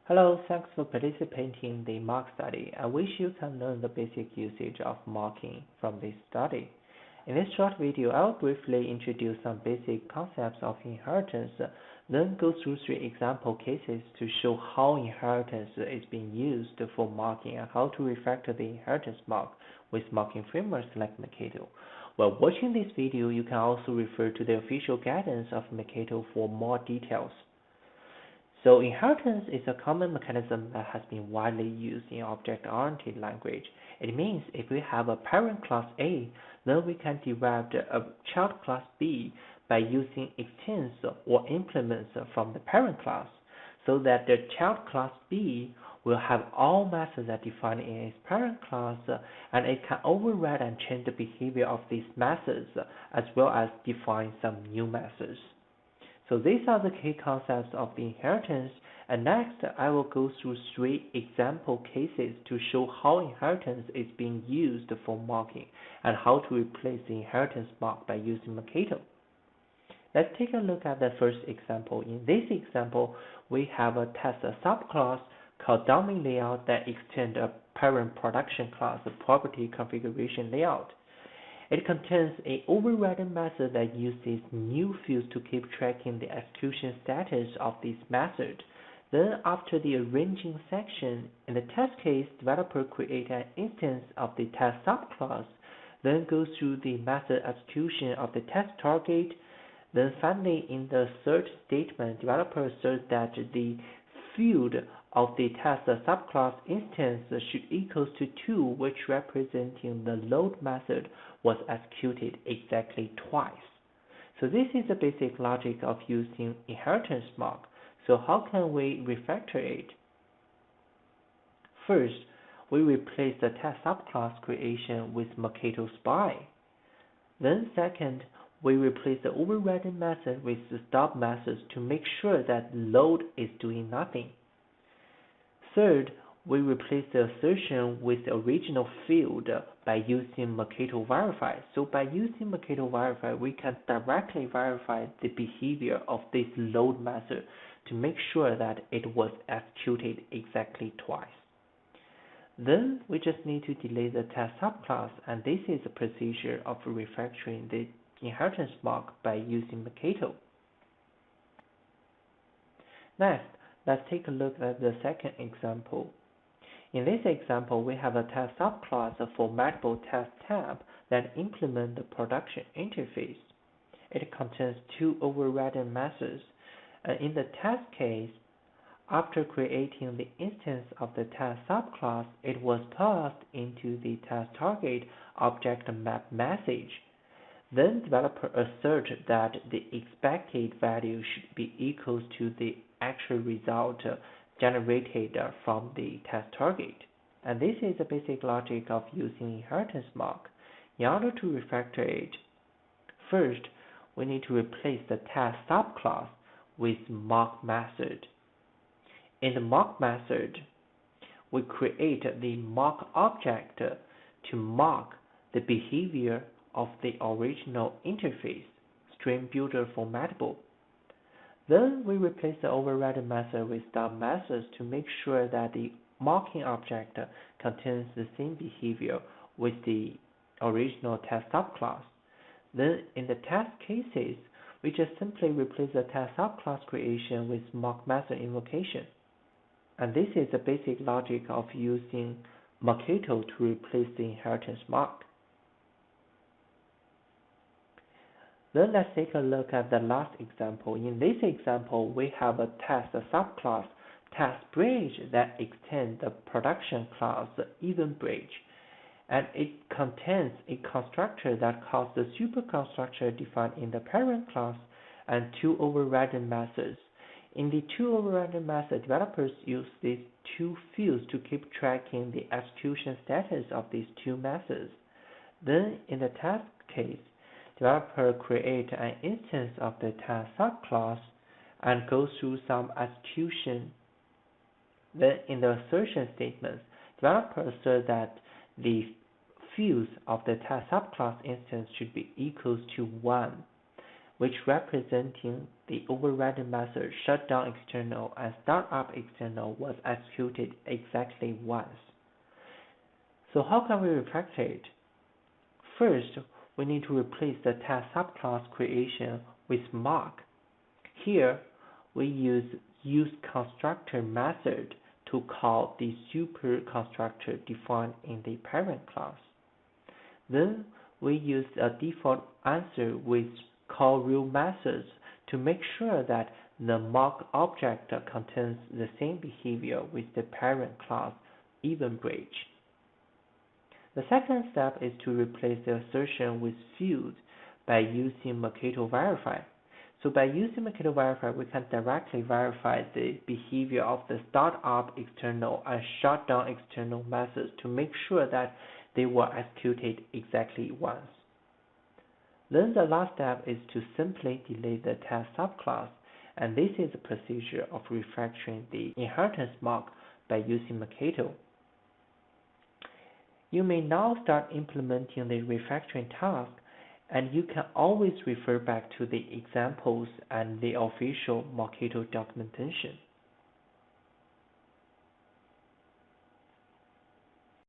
Hello, thanks for participating in the mock study. I wish you can learn the basic usage of mocking from this study. In this short video, I'll briefly introduce some basic concepts of inheritance, then go through 3 example cases to show how inheritance is being used for mocking and how to refactor the inheritance mock with mocking frameworks like Mercator. While watching this video, you can also refer to the official guidance of Mercator for more details. So inheritance is a common mechanism that has been widely used in object-oriented language. It means if we have a parent class A, then we can derive a child class B by using extends or implements from the parent class, so that the child class B will have all methods that defined in its parent class, and it can override and change the behavior of these methods, as well as define some new methods. So these are the key concepts of the inheritance, and next I will go through 3 example cases to show how inheritance is being used for mocking and how to replace the inheritance mock by using Mercator. Let's take a look at the first example. In this example, we have a test subclass called dummy layout that extends a parent production class property configuration layout. It contains an overriding method that uses new fields to keep tracking the execution status of this method. Then, after the arranging section, in the test case, developer creates an instance of the test subclass, then goes through the method execution of the test target. Then finally, in the assert statement, developer asserts that the field of the test subclass instance should equals to 2, which representing the load method was executed exactly twice. So this is the basic logic of using inheritance mock. So how can we refactor it? First, we replace the test subclass creation with Mercator spy. Then second, we replace the overriding method with the stop method to make sure that load is doing nothing. Third, we replace the assertion with the original field by using Mercator verify. So by using Mercator verify, we can directly verify the behavior of this load method to make sure that it was executed exactly twice. Then we just need to delete the test subclass, and this is the procedure of refactoring the inheritance mock by using Mercator. Next, let's take a look at the second example. In this example, we have a test subclass for multiple test tabs that implement the production interface. It contains 2 overriding methods, and in the test case, after creating the instance of the test subclass, it was passed into the test target object map message. Then developer asserts that the expected value should be equal to the actual result generated from the test target. And this is the basic logic of using inheritance mock. In order to refactor it, first we need to replace the test subclass with mock method. In the mock method, we create the mock object to mock the behavior of the original interface, stream builder formatable. Then we replace the overriding method with stop methods to make sure that the mocking object contains the same behavior with the original test subclass. Then in the test cases, we just simply replace the test subclass creation with mock method invocation. And this is the basic logic of using Mercator to replace the inheritance mock. Then let's take a look at the last example. In this example, we have a test subclass test bridge that extends the production class event bridge, and it contains a constructor that calls the superconstructor defined in the parent class and 2 overriding methods. In the 2 overriding methods, developers use these 2 fields to keep tracking the execution status of these 2 methods. Then in the test case, developer create an instance of the test subclass and go through some execution. Then in the assertion statements, developer asserts that the fields of the test subclass instance should be equals to 1, which representing the overriding method shutdown external and startup external was executed exactly once. So how can we refactor it? First, we need to replace the test subclass creation with mark. Here, we use constructor method to call the super constructor defined in the parent class. Then we use a default answer with call real methods to make sure that the mark object contains the same behavior with the parent class EvenBridge. The second step is to replace the assertion with fields by using Mercator verify. So by using Mercator verify, we can directly verify the behavior of the startup external and shutdown external methods to make sure that they were executed exactly once. Then the last step is to simply delete the test subclass, and this is the procedure of refactoring the inheritance mark by using Mercator. You may now start implementing the refactoring task, and you can always refer back to the examples and the official Mercator documentation.